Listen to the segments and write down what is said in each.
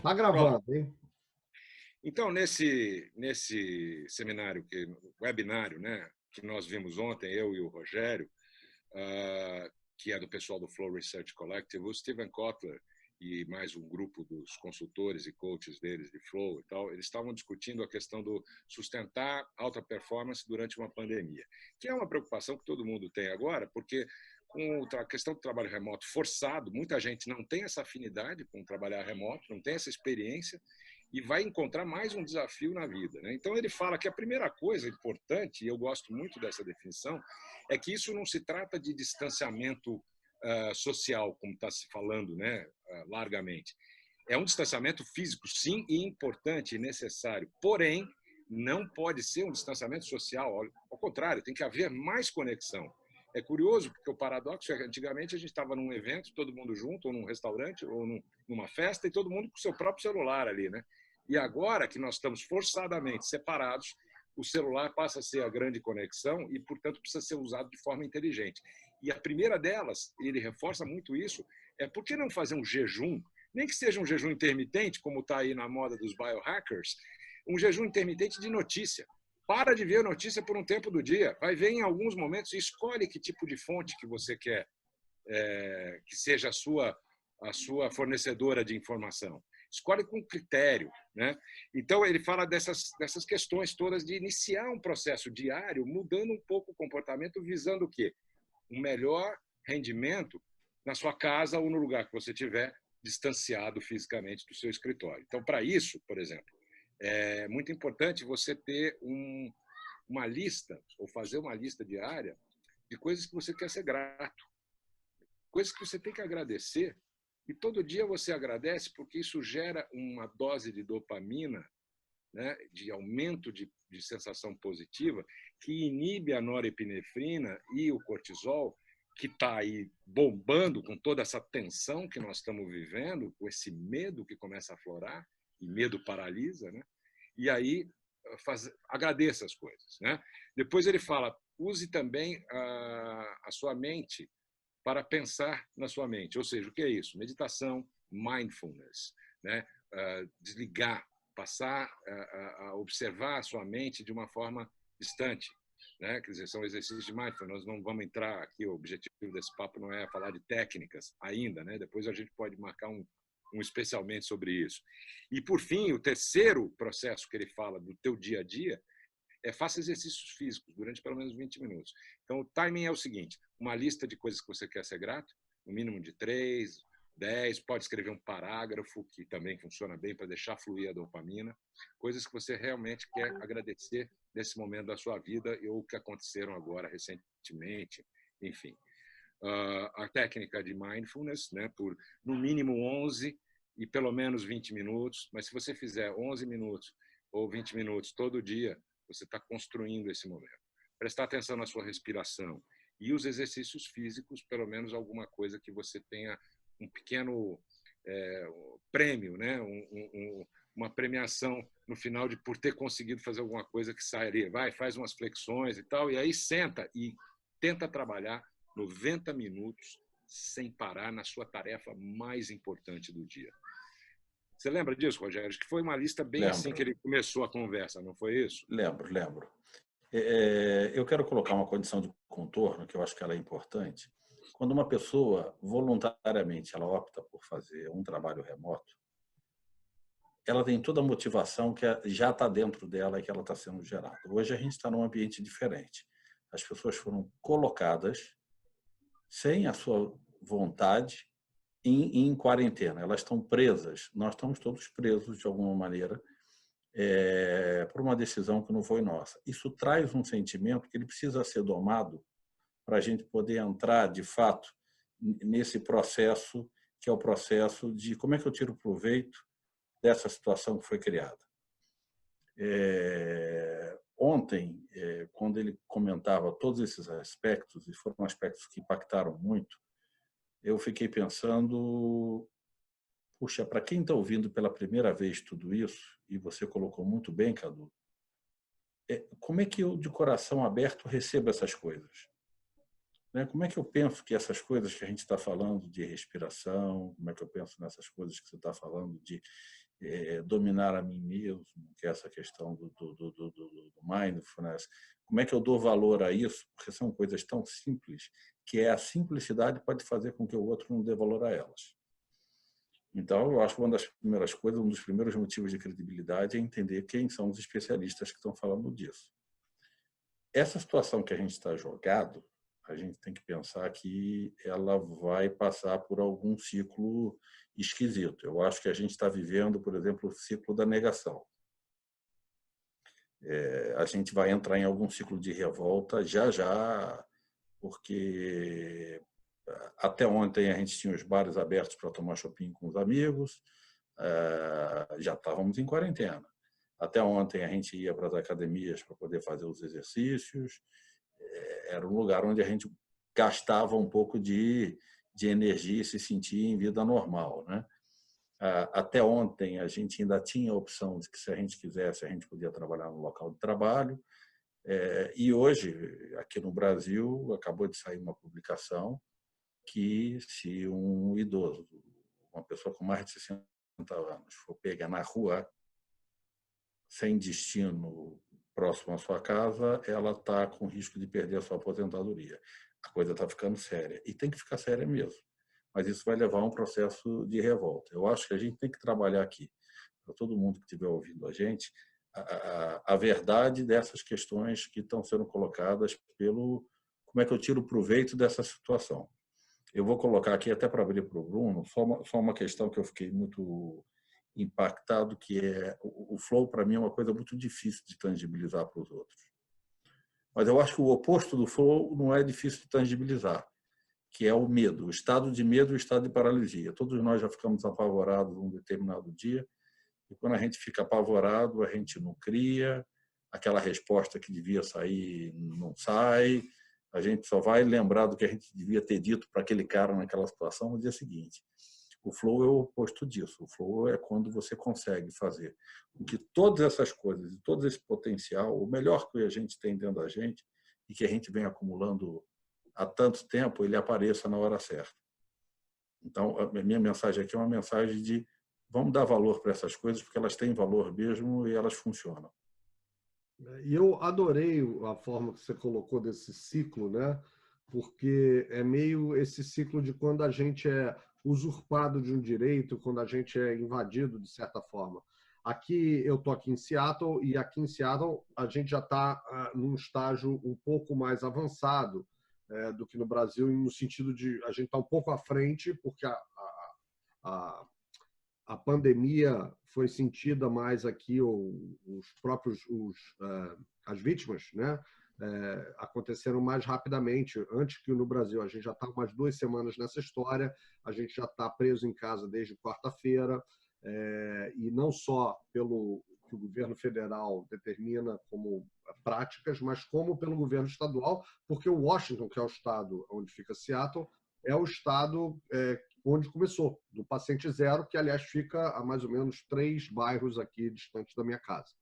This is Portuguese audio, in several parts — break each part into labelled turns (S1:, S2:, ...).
S1: Tá
S2: Pronto.
S1: gravando, hein?
S2: Então, nesse seminário, webinário, né, que nós vimos ontem, eu e o Rogério, que é do pessoal do Flow Research Collective, o Steven Kotler e mais um grupo dos consultores e coaches deles de Flow e tal, eles estavam discutindo a questão do sustentar alta performance durante uma pandemia, que é uma preocupação que todo mundo tem agora, porque com a questão do trabalho remoto forçado, muita gente não tem essa afinidade com trabalhar remoto, não tem essa experiência e vai encontrar mais um desafio na vida, né? Então ele fala que a primeira coisa importante, e eu gosto muito dessa definição, é que isso não se trata de distanciamento social, como está se falando, né, largamente. É um distanciamento físico, sim, e importante e necessário. Porém, não pode ser um distanciamento social. Ao contrário, tem que haver mais conexão. É curioso, porque o paradoxo é que antigamente a gente estava num evento, todo mundo junto, ou num restaurante, ou numa festa, e todo mundo com o seu próprio celular ali, né? E agora que nós estamos forçadamente separados, o celular passa a ser a grande conexão e, portanto, precisa ser usado de forma inteligente. E a primeira delas, ele reforça muito isso, é por que não fazer um jejum, nem que seja um jejum intermitente, como está aí na moda dos biohackers, um jejum intermitente de notícia. Para de ver notícia por um tempo do dia, vai ver em alguns momentos e escolhe que tipo de fonte que você quer que seja a sua fornecedora de informação. Escolhe com critério, né? Então ele fala dessas questões todas de iniciar um processo diário, mudando um pouco o comportamento, visando o quê? Um melhor rendimento na sua casa ou no lugar que você estiver, distanciado fisicamente do seu escritório. Então, para isso, por exemplo, é muito importante você ter uma lista ou fazer uma lista diária de coisas que você quer ser grato, coisas que você tem que agradecer, e todo dia você agradece porque isso gera uma dose de dopamina, né, de aumento de sensação positiva, que inibe a norepinefrina e o cortisol, que está aí bombando com toda essa tensão que nós estamos vivendo, com esse medo que começa a aflorar, e medo paralisa, né? E aí agradeça as coisas, né? Depois ele fala, use também a sua mente para pensar na sua mente. Ou seja, o que é isso? Meditação, mindfulness, né? Desligar, passar a observar a sua mente de uma forma distante, né? Quer dizer, são exercícios de mindfulness. Nós não vamos entrar aqui, o objetivo desse papo não é falar de técnicas ainda, né? Depois a gente pode marcar um especialmente sobre isso. E, por fim, o terceiro processo que ele fala do teu dia a dia faça exercícios físicos durante pelo menos 20 minutos. Então, o timing é o seguinte, uma lista de coisas que você quer ser grato, no mínimo de 3, 10, pode escrever um parágrafo, que também funciona bem para deixar fluir a dopamina, coisas que você realmente quer agradecer nesse momento da sua vida ou que aconteceram agora recentemente, enfim. A técnica de mindfulness, né, por no mínimo 11 e pelo menos 20 minutos, mas se você fizer 11 minutos ou 20 minutos todo dia, você está construindo esse momento. Prestar atenção na sua respiração e os exercícios físicos, pelo menos alguma coisa que você tenha um pequeno prêmio, né? Uma premiação no final de por ter conseguido fazer alguma coisa que sairia. Vai, faz umas flexões e tal, e aí senta e tenta trabalhar 90 minutos sem parar na sua tarefa mais importante do dia. Você lembra disso, Rogério? Acho que foi uma lista bem assim que
S3: Lembro,
S2: ele começou a conversa, não foi isso?
S3: lembro. Eu quero colocar uma condição de contorno, que eu acho que ela é importante. Quando uma pessoa, voluntariamente, ela opta por fazer um trabalho remoto, ela tem toda a motivação que já está dentro dela e que ela está sendo gerada. Hoje a gente está num ambiente diferente. As pessoas foram colocadas sem a sua vontade em quarentena. Elas estão presas. Nós estamos todos presos de alguma maneira por uma decisão que não foi nossa. Isso traz um sentimento que ele precisa ser domado para a gente poder entrar, de fato, nesse processo, que é o processo de como é que eu tiro proveito dessa situação que foi criada. Ontem, quando ele comentava todos esses aspectos, e foram aspectos que impactaram muito, eu fiquei pensando, puxa, para quem está ouvindo pela primeira vez tudo isso, e você colocou muito bem, Cadu, como é que eu, de coração aberto, recebo essas coisas? Como é que eu penso que essas coisas que a gente está falando de respiração, como é que eu penso nessas coisas que você está falando dominar a mim mesmo, que é essa questão do mindfulness. Como é que eu dou valor a isso? Porque são coisas tão simples que a simplicidade pode fazer com que o outro não dê valor a elas. Então, eu acho que uma das primeiras coisas, um dos primeiros motivos de credibilidade é entender quem são os especialistas que estão falando disso. Essa situação que a gente está jogado, a gente tem que pensar que ela vai passar por algum ciclo esquisito. Eu acho que a gente está vivendo, por exemplo, o ciclo da negação. A gente vai entrar em algum ciclo de revolta já, porque até ontem a gente tinha os bares abertos para tomar shopping com os amigos, já estávamos em quarentena. Até ontem a gente ia para as academias para poder fazer os exercícios, era um lugar onde a gente gastava um pouco de energia e se sentia em vida normal, né? Até ontem a gente ainda tinha a opção de que, se a gente quisesse, a gente podia trabalhar no local de trabalho. E hoje, aqui no Brasil, acabou de sair uma publicação que, se um idoso, uma pessoa com mais de 60 anos, for pega na rua, sem destino próximo à sua casa, ela está com risco de perder a sua aposentadoria. A coisa está ficando séria. E tem que ficar séria mesmo. Mas isso vai levar a um processo de revolta. Eu acho que a gente tem que trabalhar aqui, para todo mundo que estiver ouvindo a gente, a verdade dessas questões que estão sendo colocadas pelo... Como é que eu tiro proveito dessa situação? Eu vou colocar aqui, até para abrir para o Bruno, só uma questão que eu fiquei muito impactado, que é o flow, para mim, é uma coisa muito difícil de tangibilizar para os outros. Mas eu acho que o oposto do flow não é difícil de tangibilizar, que é o medo, o estado de medo e o estado de paralisia. Todos nós já ficamos apavorados num determinado dia, e quando a gente fica apavorado, a gente não cria, aquela resposta que devia sair não sai, a gente só vai lembrar do que a gente devia ter dito para aquele cara naquela situação no dia seguinte. O flow é o oposto disso. O flow é quando você consegue fazer com que todas essas coisas e todo esse potencial, o melhor que a gente tem dentro da gente e que a gente vem acumulando há tanto tempo, ele apareça na hora certa. Então, a minha mensagem aqui é uma mensagem de vamos dar valor para essas coisas, porque elas têm valor mesmo e elas funcionam.
S1: E eu adorei a forma que você colocou desse ciclo, né? Porque é meio esse ciclo de quando a gente é usurpado de um direito, quando a gente é invadido de certa forma. Aqui, eu estou aqui em Seattle, e aqui em Seattle a gente já está num estágio um pouco mais avançado do que no Brasil, no sentido de a gente está um pouco à frente, porque a pandemia foi sentida mais aqui, os próprios as vítimas, né, aconteceram mais rapidamente, antes que no Brasil. A gente já está umas 2 semanas nessa história, a gente já está preso em casa desde quarta-feira, e não só pelo que o governo federal determina como práticas, mas como pelo governo estadual, porque o Washington, que é o estado onde fica Seattle, é o estado onde começou, do paciente zero, que, aliás, fica a mais ou menos 3 bairros aqui distantes da minha casa.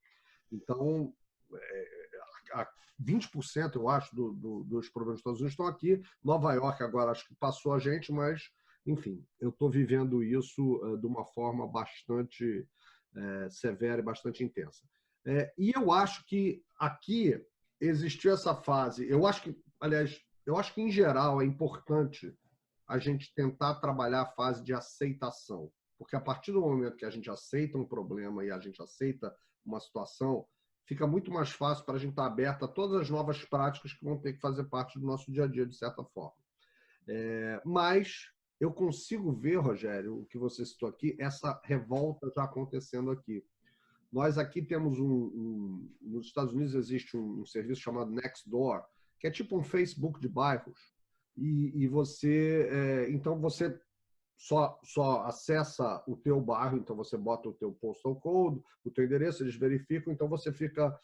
S1: Então, 20%, eu acho, dos problemas dos Estados Unidos estão aqui. Nova York agora acho que passou a gente, mas, enfim, eu estou vivendo isso de uma forma bastante severa e bastante intensa. E eu acho que aqui existiu essa fase. Eu acho que, aliás, em geral é importante a gente tentar trabalhar a fase de aceitação, porque a partir do momento que a gente aceita um problema e a gente aceita uma situação, fica muito mais fácil para a gente estar aberto a todas as novas práticas que vão ter que fazer parte do nosso dia a dia, de certa forma. Mas eu consigo ver, Rogério, o que você citou aqui, essa revolta já acontecendo aqui. Nós aqui temos nos Estados Unidos existe um serviço chamado Nextdoor, que é tipo um Facebook de bairros, e você, então você só acessa o teu bairro, então você bota o teu postal code, o teu endereço, eles verificam, então você fica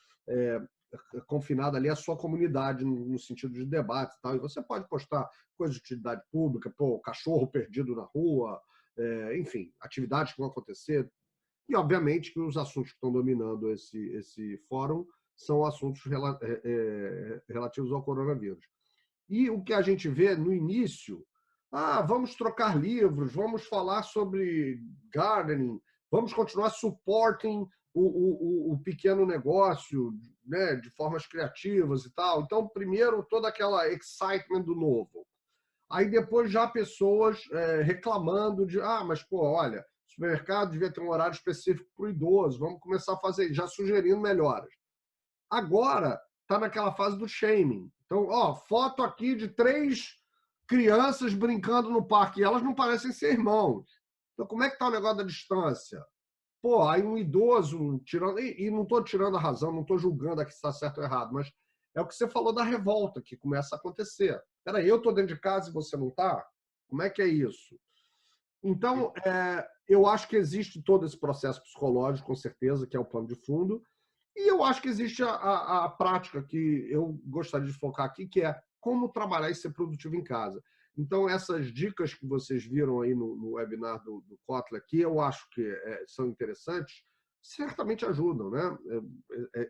S1: confinado ali à sua comunidade, no sentido de debate e tal, e você pode postar coisas de utilidade pública, cachorro perdido na rua, enfim, atividades que vão acontecer, e obviamente que os assuntos que estão dominando esse fórum são assuntos relativos ao coronavírus. E o que a gente vê no início, vamos trocar livros, vamos falar sobre gardening, vamos continuar supporting o pequeno negócio, né, de formas criativas e tal. Então, primeiro, toda aquela excitement do novo. Aí depois já pessoas reclamando de, mas pô, olha, o supermercado devia ter um horário específico para o idoso, vamos começar a fazer, já sugerindo melhoras. Agora está naquela fase do shaming. Então, foto aqui de 3 crianças brincando no parque, e elas não parecem ser irmãos. Então, como é que está o negócio da distância? Pô, aí um idoso tirando, e não estou tirando a razão, não estou julgando aqui se está certo ou errado, mas é o que você falou da revolta que começa a acontecer. Peraí, eu estou dentro de casa e você não está? Como é que é isso? Então, eu acho que existe todo esse processo psicológico, com certeza, que é o plano de fundo, e eu acho que existe a prática que eu gostaria de focar aqui, que é como trabalhar e ser produtivo em casa. Então, essas dicas que vocês viram aí no webinar do Kotler, que eu acho que são interessantes, certamente ajudam, né?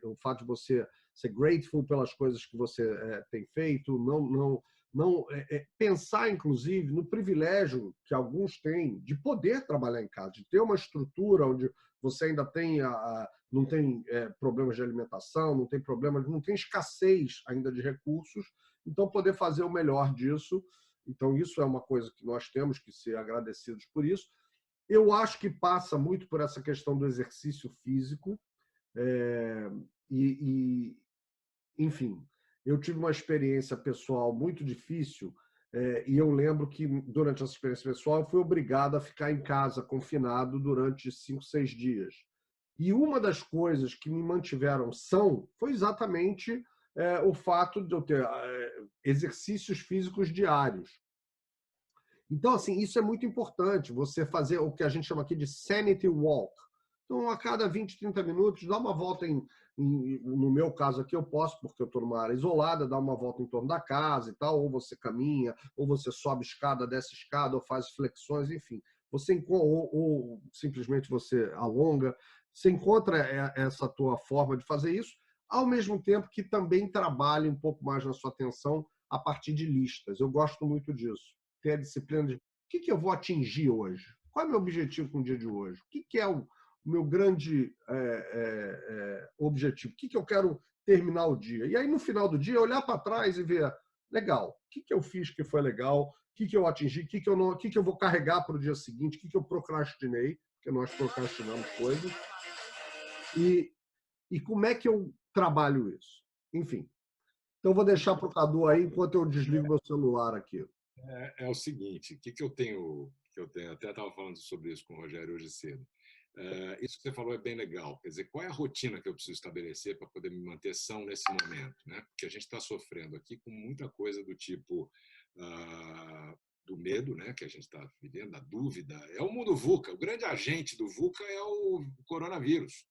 S1: O fato de você ser grateful pelas coisas que você tem feito, não pensar, inclusive, no privilégio que alguns têm de poder trabalhar em casa, de ter uma estrutura onde você ainda tem não tem problemas de alimentação, não tem escassez ainda de recursos, então poder fazer o melhor disso. Então, isso é uma coisa que nós temos que ser agradecidos por isso. Eu acho que passa muito por essa questão do exercício físico. Enfim, eu tive uma experiência pessoal muito difícil e eu lembro que, durante essa experiência pessoal, eu fui obrigado a ficar em casa, confinado, durante 5, 6 dias. E uma das coisas que me mantiveram são foi exatamente o fato de eu ter exercícios físicos diários. Então, assim, isso é muito importante, você fazer o que a gente chama aqui de sanity walk. Então, a cada 20, 30 minutos, dá uma volta no meu caso aqui, eu posso, porque eu estou numa área isolada, dar uma volta em torno da casa e tal, ou você caminha, ou você sobe escada, desce escada, ou faz flexões, enfim. Ou simplesmente você alonga. Você encontra essa tua forma de fazer isso, ao mesmo tempo que também trabalhe um pouco mais na sua atenção a partir de listas. Eu gosto muito disso. Ter a disciplina de o que eu vou atingir hoje? Qual é o meu objetivo com o dia de hoje? O que é o meu grande objetivo? O que eu quero terminar o dia? E aí, no final do dia, olhar para trás e ver, legal, o que eu fiz que foi legal? O que eu atingi? O que eu vou carregar para o dia seguinte? O que eu procrastinei? Porque nós procrastinamos coisas. E como é que eu trabalho isso? Enfim. Então, vou deixar para o Cadu aí, enquanto eu desligo meu celular aqui.
S2: É o seguinte, o que eu tenho, até estava falando sobre isso com o Rogério hoje cedo. Isso que você falou é bem legal. Quer dizer, qual é a rotina que eu preciso estabelecer para poder me manter são nesse momento, né? Porque a gente está sofrendo aqui com muita coisa do tipo do medo, né? Que a gente está vivendo, da dúvida. É o mundo VUCA. O grande agente do VUCA é o coronavírus.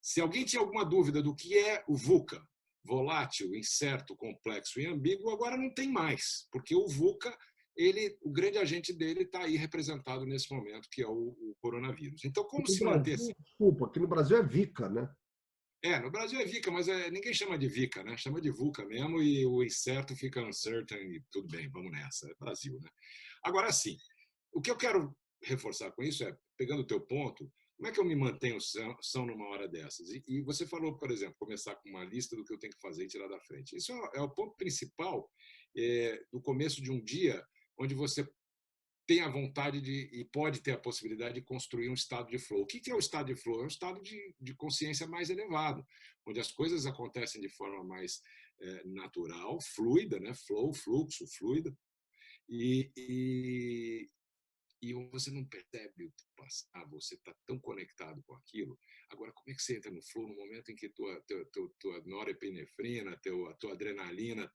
S2: Se alguém tinha alguma dúvida do que é o VUCA, volátil, incerto, complexo e ambíguo, agora não tem mais, porque o VUCA, o grande agente dele está aí representado nesse momento, que é o coronavírus. Então, como se manter...
S1: Desculpa, aqui no Brasil é VICA, né?
S2: No Brasil é VICA, mas ninguém chama de VICA, né? Chama de VUCA mesmo, e o incerto fica uncertain, e tudo bem, vamos nessa, é Brasil, né? Agora, sim, o que eu quero reforçar com isso é, pegando o teu ponto, como é que eu me mantenho são numa hora dessas? E você falou, por exemplo, começar com uma lista do que eu tenho que fazer e tirar da frente. Isso é o ponto principal do começo de um dia, onde você tem a vontade e pode ter a possibilidade de construir um estado de flow. O que é o estado de flow? É um estado de consciência mais elevado, onde as coisas acontecem de forma mais natural, fluida, né? Flow, fluxo, fluida, e você não percebe o que passar, você está tão conectado com aquilo. Agora, como é que você entra no flow no momento em que tua norepinefrina, tua adrenalina,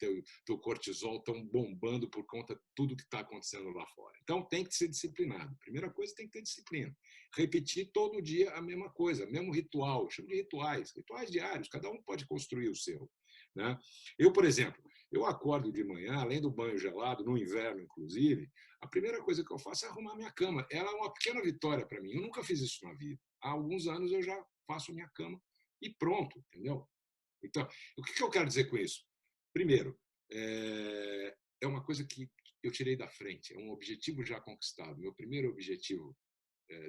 S2: teu cortisol estão bombando por conta de tudo que está acontecendo lá fora? Então, tem que ser disciplinado. Primeira coisa, tem que ter disciplina. Repetir todo dia a mesma coisa, mesmo ritual. Eu chamo de rituais diários. Cada um pode construir o seu, né? Eu, por exemplo, eu acordo de manhã, além do banho gelado, no inverno, inclusive, a primeira coisa que eu faço é arrumar minha cama. Ela é uma pequena vitória para mim. Eu nunca fiz isso na vida. Há alguns anos eu já faço minha cama e pronto, entendeu? Então, o que eu quero dizer com isso? Primeiro, é uma coisa que eu tirei da frente. É um objetivo já conquistado. Meu primeiro objetivo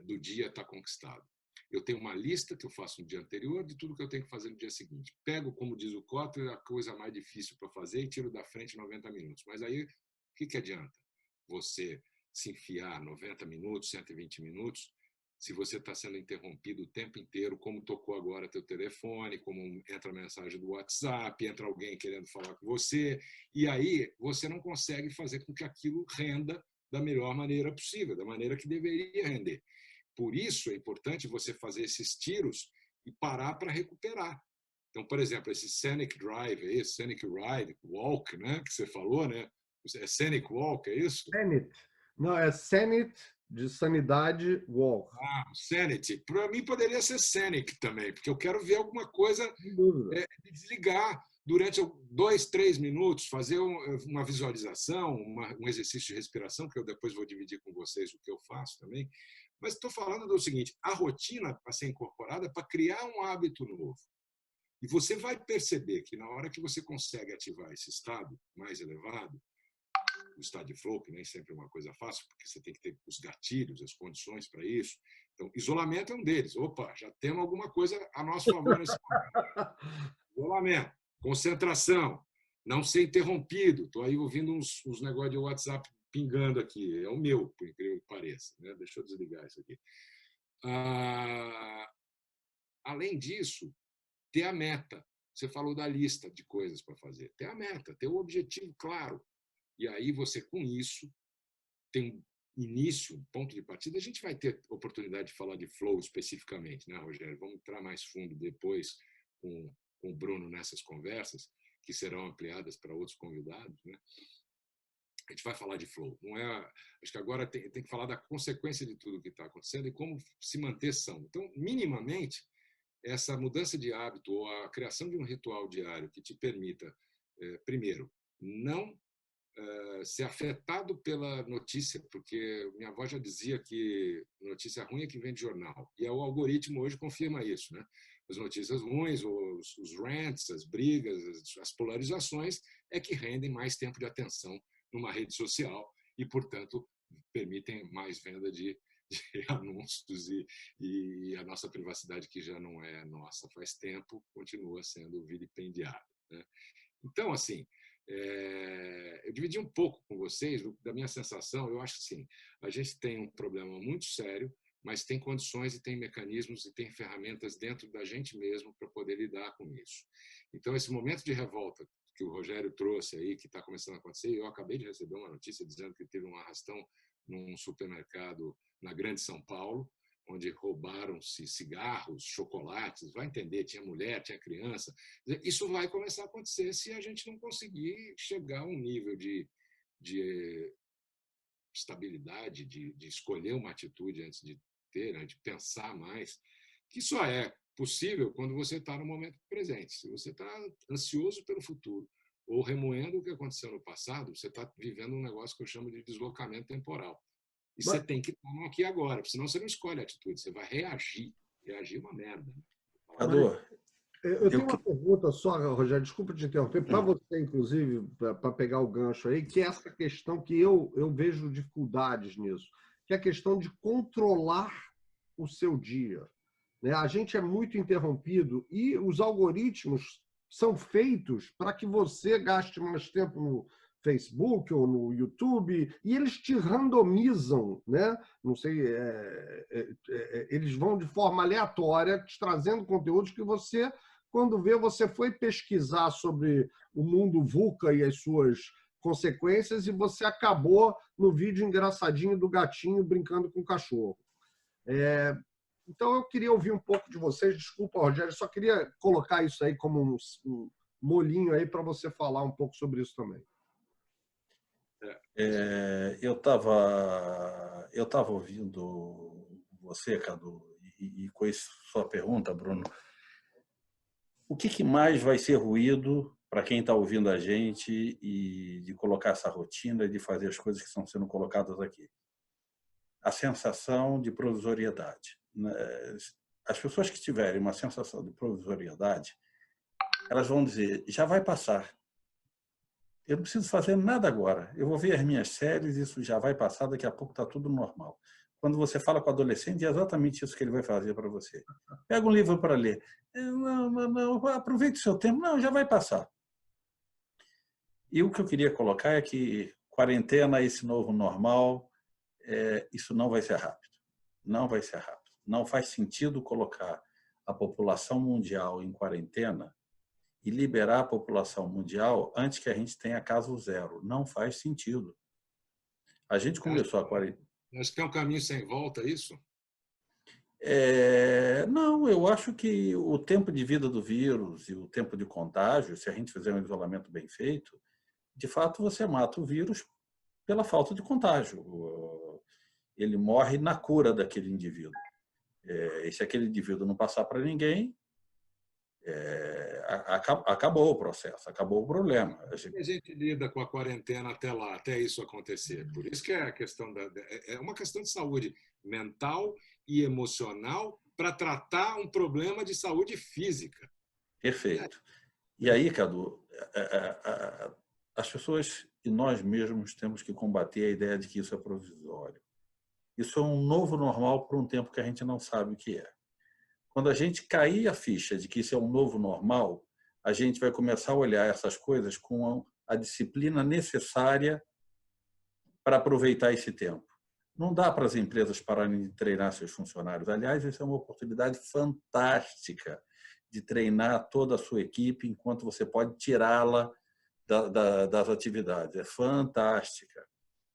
S2: do dia está conquistado. Eu tenho uma lista que eu faço no dia anterior de tudo que eu tenho que fazer no dia seguinte. Pego, como diz o Kotler, a coisa mais difícil para fazer e tiro da frente 90 minutos. Mas aí, o que adianta você se enfiar 90 minutos, 120 minutos, se você está sendo interrompido o tempo inteiro, como tocou agora teu telefone, como entra mensagem do WhatsApp, entra alguém querendo falar com você, e aí você não consegue fazer com que aquilo renda da melhor maneira possível, da maneira que deveria render. Por isso é importante você fazer esses tiros e parar para recuperar. Então, por exemplo, esse Scenic Drive, Scenic Ride, Walk, né, que você falou, né? É Scenic Walk, é isso?
S1: Senate. Não, é Senate de sanidade Walk.
S2: Sanity. Para mim poderia ser Scenic também, porque eu quero ver alguma coisa desligar durante 2, 3 minutos, fazer uma visualização, um exercício de respiração, que eu depois vou dividir com vocês o que eu faço também. Mas estou falando do seguinte, a rotina para ser incorporada é para criar um hábito novo. E você vai perceber que na hora que você consegue ativar esse estado mais elevado, o estado de flow, que nem sempre é uma coisa fácil, porque você tem que ter os gatilhos, as condições para isso. Então, isolamento é um deles. Opa, já temos alguma coisa a nosso favor nesse momento. Isolamento, concentração, não ser interrompido. Estou aí ouvindo uns negócios de WhatsApp pingando aqui. É o meu, por incrível que pareça. Né? Deixa eu desligar isso aqui. Além disso, ter a meta. Você falou da lista de coisas para fazer. Ter a meta, ter o objetivo claro. E aí você, com isso, tem um início, um ponto de partida. A gente vai ter oportunidade de falar de flow especificamente, né, Rogério? Vamos entrar mais fundo depois com o Bruno nessas conversas, que serão ampliadas para outros convidados, né? A gente vai falar de flow. Não é, acho que agora tem que falar da consequência de tudo que está acontecendo e como se manter são. Então, minimamente, essa mudança de hábito ou a criação de um ritual diário que te permita, primeiro, não ser afetado pela notícia, porque minha avó já dizia que notícia ruim é que vem de jornal. E o algoritmo hoje confirma isso, né? As notícias ruins, os rants, as brigas, as polarizações é que rendem mais tempo de atenção numa rede social e, portanto, permitem mais venda de anúncios e a nossa privacidade, que já não é nossa faz tempo, continua sendo vilipendiada, né? Então, assim, eu dividi um pouco com vocês da minha sensação. Eu acho que sim, a gente tem um problema muito sério, mas tem condições e tem mecanismos e tem ferramentas dentro da gente mesmo para poder lidar com isso. Então, esse momento de revolta que o Rogério trouxe aí, que está começando a acontecer, eu acabei de receber uma notícia dizendo que teve um arrastão num supermercado na Grande São Paulo, onde roubaram-se cigarros, chocolates, vai entender, tinha mulher, tinha criança. Isso vai começar a acontecer se a gente não conseguir chegar a um nível de estabilidade, de escolher uma atitude antes de ter, né, de pensar mais, que só é possível quando você está no momento presente. Se você está ansioso pelo futuro ou remoendo o que aconteceu no passado, você está vivendo um negócio que eu chamo de deslocamento temporal. E você tem que estar no aqui e agora, senão você não escolhe a atitude, você vai reagir. Reagir é uma merda.
S3: Ador,
S1: eu tenho uma pergunta só, Rogério, desculpa te interromper, para você, inclusive, para pegar o gancho aí, que é essa questão que eu vejo dificuldades nisso, que é a questão de controlar o seu dia, né? A gente é muito interrompido e os algoritmos são feitos para que você gaste mais tempo no Facebook ou no YouTube, e eles te randomizam, né? Não sei, eles vão de forma aleatória te trazendo conteúdos que você, quando vê, você foi pesquisar sobre o mundo VUCA e as suas consequências e você acabou no vídeo engraçadinho do gatinho brincando com o cachorro. Então, eu queria ouvir um pouco de vocês. Desculpa, Rogério, só queria colocar isso aí como um molinho aí para você falar um pouco sobre isso também.
S3: Eu estava ouvindo você, Cadu, e com isso, sua pergunta, Bruno. O que mais vai ser ruído para quem está ouvindo a gente e de colocar essa rotina e de fazer as coisas que estão sendo colocadas aqui? A sensação de provisoriedade. As pessoas que tiverem uma sensação de provisoriedade, elas vão dizer, já vai passar. Eu não preciso fazer nada agora. Eu vou ver as minhas séries, isso já vai passar, daqui a pouco está tudo normal. quando você fala com o adolescente, é exatamente isso que ele vai fazer para você. Pega um livro para ler. Não, aproveite o seu tempo. Não, já vai passar. E o que eu queria colocar é que quarentena, esse novo normal, isso não vai ser rápido. Não vai ser rápido. Não faz sentido colocar a população mundial em quarentena e liberar a população mundial antes que a gente tenha caso zero. Não faz sentido. A gente começou a quarentena.
S2: Acho que é um caminho sem volta, isso?
S3: Não, eu acho que o tempo de vida do vírus e o tempo de contágio, se a gente fizer um isolamento bem feito, de fato você mata o vírus pela falta de contágio. Ele morre na cura daquele indivíduo. E se aquele indivíduo não passar para ninguém, acabou o processo, acabou o problema.
S2: A gente lida com a quarentena até lá, até isso acontecer. Por isso que é a questão é uma questão de saúde mental e emocional para tratar um problema de saúde física.
S3: Perfeito. E aí, Cadu, as pessoas e nós mesmos temos que combater a ideia de que isso é provisório. Isso é um novo normal por um tempo que a gente não sabe o que é. Quando a gente cair a ficha de que isso é um novo normal, a gente vai começar a olhar essas coisas com a disciplina necessária para aproveitar esse tempo. Não dá para as empresas pararem de treinar seus funcionários. Aliás, isso é uma oportunidade fantástica de treinar toda a sua equipe enquanto você pode tirá-la das atividades. É fantástica.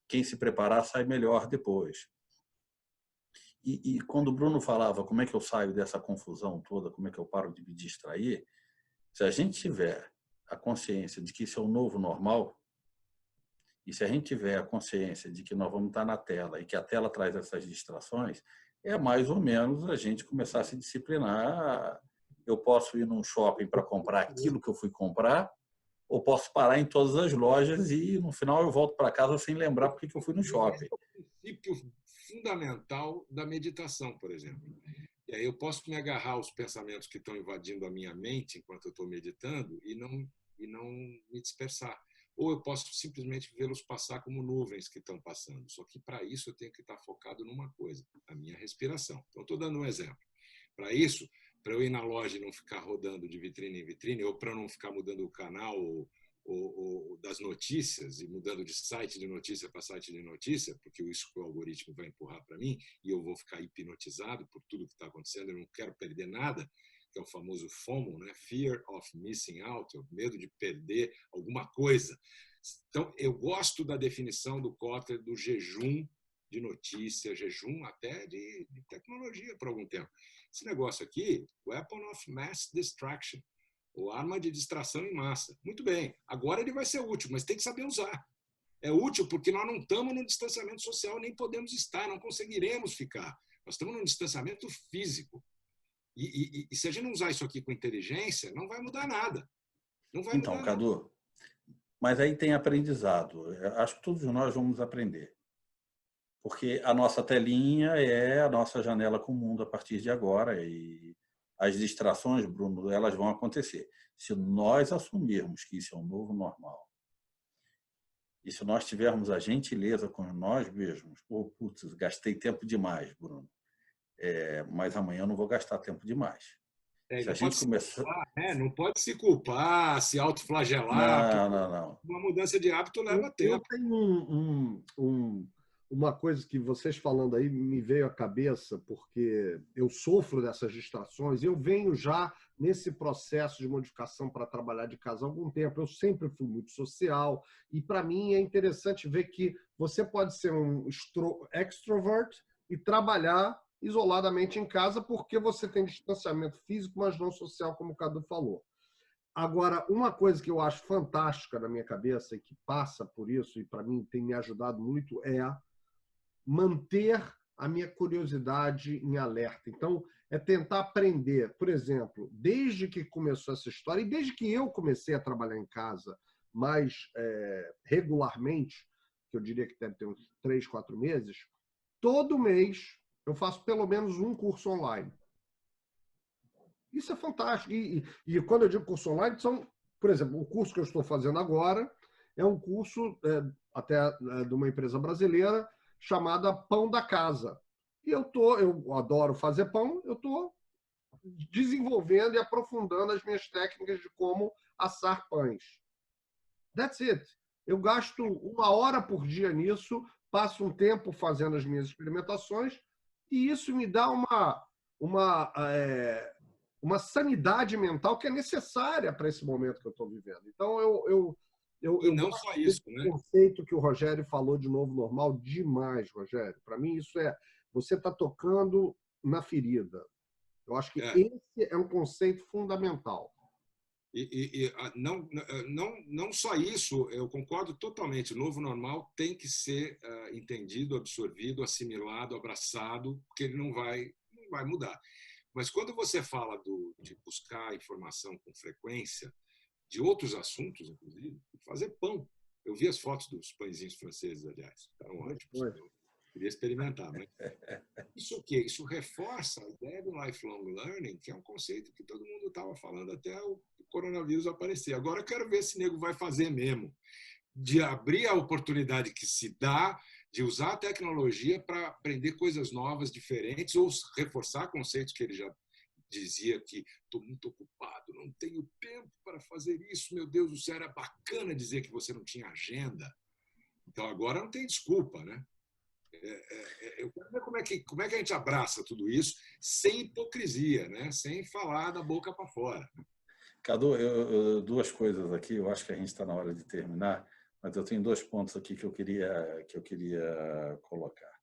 S3: Quem se preparar sai melhor depois. E quando o Bruno falava como é que eu saio dessa confusão toda, como é que eu paro de me distrair, se a gente tiver a consciência de que isso é o novo normal, e se a gente tiver a consciência de que nós vamos estar na tela e que a tela traz essas distrações, é mais ou menos a gente começar a se disciplinar. Eu posso ir num shopping para comprar aquilo que eu fui comprar, ou posso parar em todas as lojas e no final eu volto para casa sem lembrar porque que eu fui no shopping.
S2: Esse é o princípio fundamental da meditação, por exemplo. E aí eu posso me agarrar aos pensamentos que estão invadindo a minha mente enquanto eu estou meditando e não me dispersar. Ou eu posso simplesmente vê-los passar como nuvens que estão passando. Só que para isso eu tenho que estar focado numa coisa, a minha respiração. Então, estou dando um exemplo. Para isso, para eu ir na loja e não ficar rodando de vitrine em vitrine, ou para não ficar mudando o canal ou das notícias e mudando de site de notícia para site de notícia, porque isso que o algoritmo vai empurrar para mim e eu vou ficar hipnotizado por tudo que está acontecendo, eu não quero perder nada, que é o famoso FOMO, né? Fear of Missing Out, o medo de perder alguma coisa. Então, eu gosto da definição do Kotler do jejum de notícia, jejum até de tecnologia por algum tempo. Esse negócio aqui, Weapon of Mass Distraction, ou arma de distração em massa. Muito bem, agora ele vai ser útil, mas tem que saber usar. É útil porque nós não estamos no distanciamento social, nem podemos estar, não conseguiremos ficar. Nós estamos num distanciamento físico. E se a gente não usar isso aqui com inteligência, não vai mudar nada. Não vai
S3: então,
S2: mudar
S3: Cadu,
S2: nada.
S3: Mas aí tem aprendizado. Acho que todos nós vamos aprender. Porque a nossa telinha é a nossa janela com o mundo a partir de agora e as distrações, Bruno, elas vão acontecer. Se nós assumirmos que isso é um novo normal e se nós tivermos a gentileza com nós mesmos, putz, gastei tempo demais, Bruno, mas amanhã eu não vou gastar tempo demais.
S2: Se a gente começar... não pode se culpar, se autoflagelar.
S3: Não.
S2: Uma mudança de hábito leva tempo.
S1: Eu tenho uma coisa que vocês falando aí me veio à cabeça, porque eu sofro dessas distrações e eu venho já nesse processo de modificação para trabalhar de casa há algum tempo. Eu sempre fui muito social e, para mim, é interessante ver que você pode ser um extrovert e trabalhar isoladamente em casa porque você tem distanciamento físico, mas não social, como o Cadu falou. Agora, uma coisa que eu acho fantástica na minha cabeça e que passa por isso, e para mim tem me ajudado muito, é manter a minha curiosidade em alerta. Então, é tentar aprender. Por exemplo, desde que começou essa história, e desde que eu comecei a trabalhar em casa mais regularmente, que eu diria que deve ter uns 3, 4 meses, todo mês eu faço pelo menos um curso online. Isso é fantástico. E quando eu digo curso online, são, por exemplo, o curso que eu estou fazendo agora é um curso até de uma empresa brasileira chamada Pão da Casa. E eu adoro fazer pão, eu estou desenvolvendo e aprofundando as minhas técnicas de como assar pães. That's it. Eu gasto 1 hora por dia nisso, passo um tempo fazendo as minhas experimentações e isso me dá uma sanidade mental que é necessária para esse momento que eu estou vivendo. Então,
S2: e não só isso, né?
S1: O conceito que o Rogério falou de novo normal, demais, Rogério. Para mim, isso você está tocando na ferida. Eu acho que esse é um conceito fundamental.
S2: E não só isso, eu concordo totalmente. O novo normal tem que ser entendido, absorvido, assimilado, abraçado, porque ele não vai mudar. Mas quando você fala de buscar informação com frequência, de outros assuntos, inclusive, fazer pão. Eu vi as fotos dos pãezinhos franceses, aliás. Estavam ótimos. Eu queria experimentar. Mas isso o quê? Isso reforça a ideia do lifelong learning, que é um conceito que todo mundo estava falando até o coronavírus aparecer. Agora eu quero ver se o nego vai fazer mesmo. De abrir a oportunidade que se dá de usar a tecnologia para aprender coisas novas, diferentes, ou reforçar conceitos que ele já dizia que estou muito ocupado, não tenho tempo para fazer isso. Meu Deus do céu, era bacana dizer que você não tinha agenda. Então, agora não tem desculpa, né? Eu quero ver como é que a gente abraça tudo isso sem hipocrisia, né? Sem falar da boca para fora.
S3: Cadu, duas coisas aqui. Eu acho que a gente está na hora de terminar, mas eu tenho 2 pontos aqui que eu queria colocar.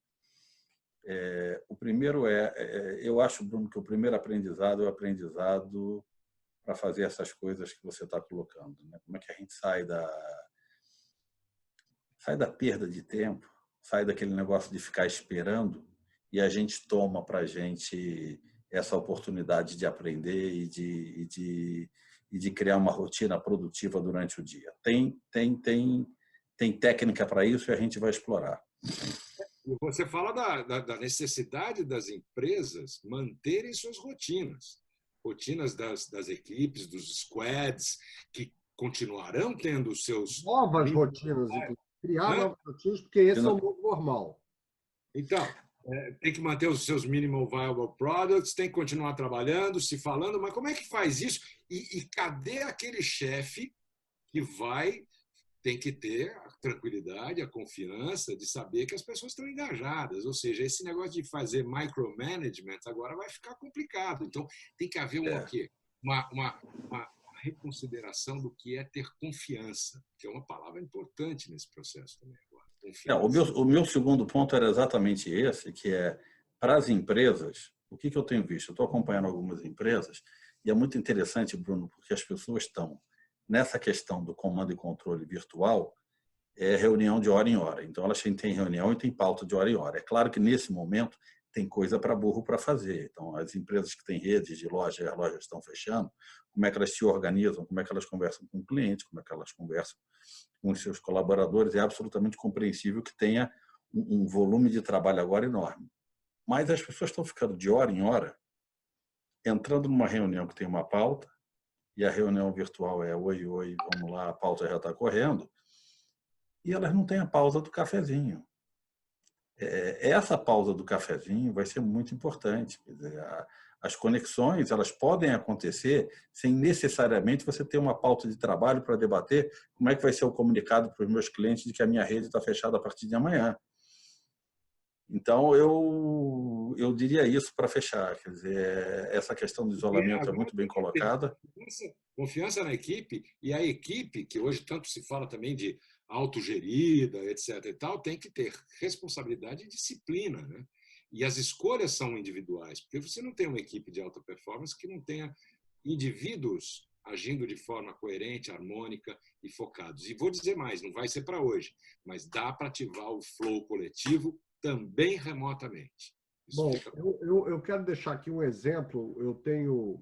S3: O primeiro eu acho, Bruno, que o primeiro aprendizado é o aprendizado para fazer essas coisas que você está colocando, né? Como é que a gente sai da perda de tempo, sai daquele negócio de ficar esperando e a gente toma para a gente essa oportunidade de aprender e de criar uma rotina produtiva durante o dia. Tem técnica para isso e a gente vai explorar.
S2: Você fala da necessidade das empresas manterem suas rotinas das equipes, dos squads, que continuarão tendo os seus...
S1: Novas rotinas, criar novas rotinas, porque esse é o novo normal.
S2: Então, tem que manter os seus minimal viable products, tem que continuar trabalhando, se falando, mas como é que faz isso? E cadê aquele chefe que tem que ter a tranquilidade, a confiança de saber que as pessoas estão engajadas. Ou seja, esse negócio de fazer micromanagement agora vai ficar complicado. Então, tem que haver uma reconsideração do que é ter confiança, que é uma palavra importante nesse processo também agora.
S3: O meu segundo ponto era exatamente esse, que é, para as empresas, o que eu tenho visto? Eu estou acompanhando algumas empresas e é muito interessante, Bruno, porque as pessoas estão nessa questão do comando e controle virtual, é reunião de hora em hora. Então, elas têm reunião e tem pauta de hora em hora. É claro que, nesse momento, tem coisa para burro para fazer. Então, as empresas que têm redes de loja, as lojas estão fechando, como é que elas se organizam, como é que elas conversam com o cliente, como é que elas conversam com os seus colaboradores. É absolutamente compreensível que tenha um volume de trabalho agora enorme. Mas as pessoas estão ficando de hora em hora, entrando numa reunião que tem uma pauta, e a reunião virtual é oi, vamos lá, a pauta já está correndo, e elas não têm a pausa do cafezinho. Essa pausa do cafezinho vai ser muito importante. Quer dizer, as conexões elas podem acontecer sem necessariamente você ter uma pauta de trabalho para debater como é que vai ser o comunicado para os meus clientes de que a minha rede está fechada a partir de amanhã. Então, eu diria isso para fechar. Quer dizer, essa questão do isolamento é muito bem colocada.
S2: Confiança na equipe, e a equipe, que hoje tanto se fala também de autogerida, etc. e tal, tem que ter responsabilidade e disciplina, né? E as escolhas são individuais, porque você não tem uma equipe de alta performance que não tenha indivíduos agindo de forma coerente, harmônica e focados. E vou dizer mais, não vai ser para hoje, mas dá para ativar o flow coletivo também remotamente.
S1: Bom, eu quero deixar aqui um exemplo. Eu tenho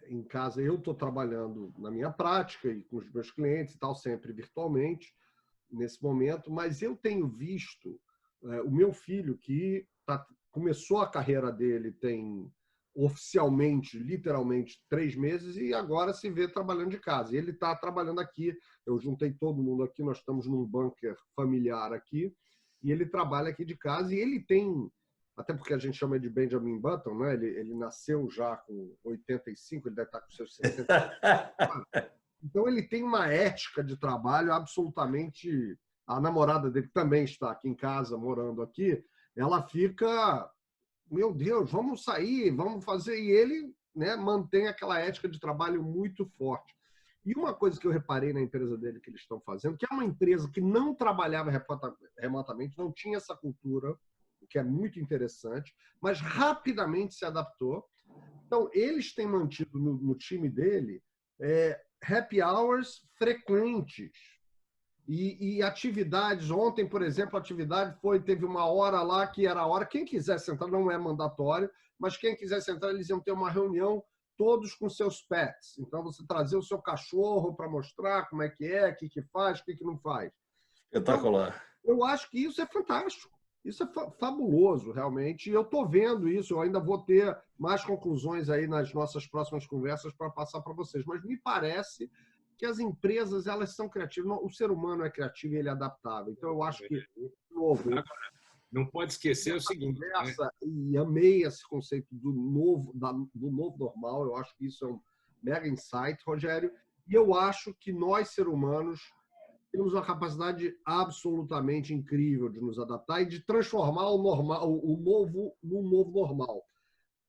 S1: em casa, eu estou trabalhando na minha prática e com os meus clientes e tal, sempre virtualmente, nesse momento, mas eu tenho visto o meu filho, que começou a carreira dele tem oficialmente, literalmente, 3 meses e agora se vê trabalhando de casa. E ele está trabalhando aqui, eu juntei todo mundo aqui, nós estamos num bunker familiar aqui, e ele trabalha aqui de casa e ele tem até porque a gente chama de Benjamin Button, né? Ele nasceu já com 85, ele deve estar com seus 60. Então, ele tem uma ética de trabalho absolutamente... A namorada dele também está aqui em casa, morando aqui, ela fica... Meu Deus, vamos sair, vamos fazer... E ele, né, mantém aquela ética de trabalho muito forte. E uma coisa que eu reparei na empresa dele que eles estão fazendo, que é uma empresa que não trabalhava remotamente, não tinha essa cultura, o que é muito interessante, mas rapidamente se adaptou. Então, eles têm mantido no time dele happy hours frequentes e atividades. Ontem, por exemplo, a atividade teve uma hora lá que era a hora, quem quisesse entrar, não é mandatório, mas quem quisesse entrar, eles iam ter uma reunião todos com seus pets. Então, você trazer o seu cachorro para mostrar como é, o que faz, o que não faz.
S3: Espetacular.
S1: Então, eu acho que isso é fantástico. Isso é fabuloso, realmente. E eu estou vendo isso. Eu ainda vou ter mais conclusões aí nas nossas próximas conversas para passar para vocês. Mas me parece que as empresas, elas são criativas. O ser humano é criativo e ele é adaptável. Então, eu acho que, de novo...
S2: Não pode esquecer o seguinte...
S1: E amei esse conceito do novo normal. Eu acho que isso é um mega insight, Rogério. E eu acho que nós, seres humanos, temos uma capacidade absolutamente incrível de nos adaptar e de transformar o novo num novo normal.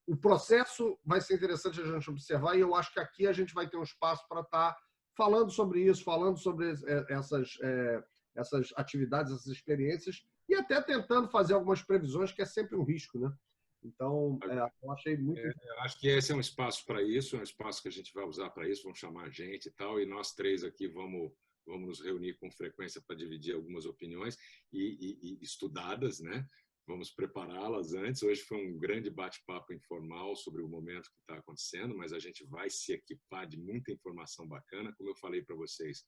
S1: O processo vai ser interessante a gente observar e eu acho que aqui a gente vai ter um espaço para estar falando sobre isso, falando sobre essas atividades, essas experiências e até tentando fazer algumas previsões, que é sempre um risco, né? Então, eu achei muito...
S2: acho que esse é um espaço para isso, é um espaço que a gente vai usar para isso, vamos chamar a gente e tal, e nós três aqui vamos nos reunir com frequência para dividir algumas opiniões e estudadas, né? Vamos prepará-las antes. Hoje foi um grande bate-papo informal sobre o momento que está acontecendo, mas a gente vai se equipar de muita informação bacana. Como eu falei para vocês,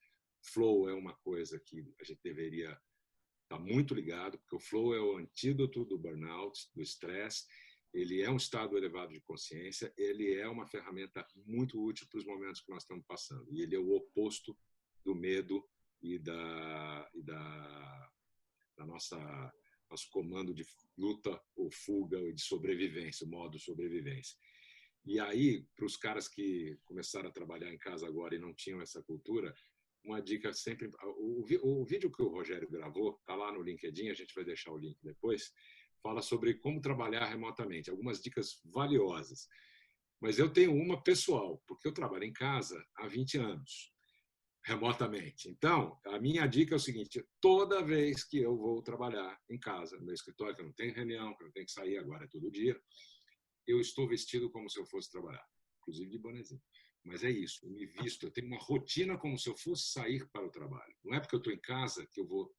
S2: flow é uma coisa que a gente deveria estar muito ligado, porque o flow é o antídoto do burnout, do estresse. Ele é um estado elevado de consciência, ele é uma ferramenta muito útil para os momentos que nós estamos passando. E ele é o oposto do medo e da nosso comando de luta ou fuga ou de sobrevivência, o modo sobrevivência. E aí, para os caras que começaram a trabalhar em casa agora e não tinham essa cultura, uma dica sempre... O vídeo que o Rogério gravou, está lá no LinkedIn, a gente vai deixar o link depois, fala sobre como trabalhar remotamente, algumas dicas valiosas. Mas eu tenho uma pessoal, porque eu trabalho em casa há 20 anos. Remotamente. Então, a minha dica é o seguinte, toda vez que eu vou trabalhar em casa, no meu escritório, que eu não tenho reunião, que eu não tenho que sair agora todo dia, eu estou vestido como se eu fosse trabalhar, inclusive de bonezinho. Mas é isso, eu me visto, eu tenho uma rotina como se eu fosse sair para o trabalho. Não é porque eu estou em casa que eu vou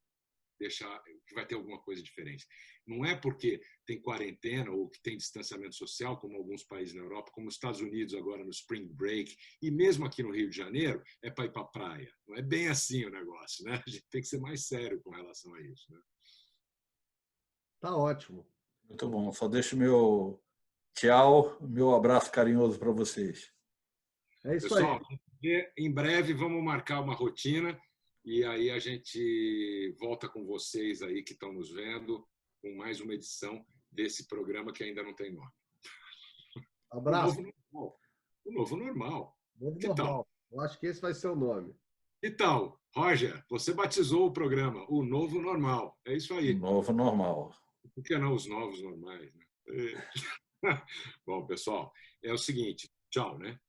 S2: deixar, que vai ter alguma coisa diferente. Não é porque tem quarentena ou que tem distanciamento social, como alguns países na Europa, como os Estados Unidos agora no Spring Break, e mesmo aqui no Rio de Janeiro, é para ir para a praia. Não é bem assim o negócio, né? A gente tem que ser mais sério com relação a isso, né?
S1: Tá ótimo.
S3: Muito bom. Só deixo meu tchau, meu abraço carinhoso para vocês.
S1: É isso
S2: Pessoal,
S1: aí.
S2: Em breve vamos marcar uma rotina e aí a gente volta com vocês aí que estão nos vendo com mais uma edição desse programa que ainda não tem nome.
S1: Abraço.
S2: O novo normal.
S1: Novo normal. Eu acho que esse vai ser o nome.
S2: Então, Roger, você batizou o programa O Novo Normal. É isso aí.
S3: Novo normal.
S2: Por que não os novos normais, né? Bom, pessoal, é o seguinte. Tchau, né?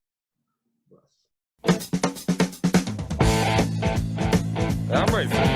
S3: É, mas...